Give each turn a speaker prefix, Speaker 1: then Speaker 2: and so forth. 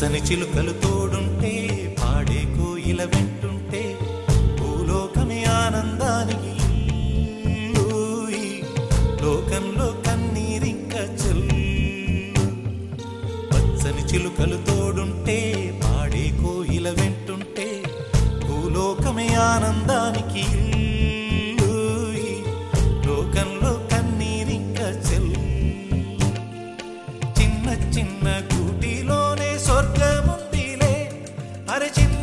Speaker 1: పచ్చని చిలుకలు తోడుంటే పాడే కోయిల వెంటుంటే భూలోకమే ఆనందానికి లోకంలో కన్నీరింక చెల్లు. పచ్చని చిలుకలు తోడుంటే పాడే కోయిల వెంటుంటే భూలోకమే ఆనందానికి లోకంలో కన్నీరింక చెల్లు. చిన్న చిన్న కూటిలోనే స్వర్గముందిలే అరే చిన్న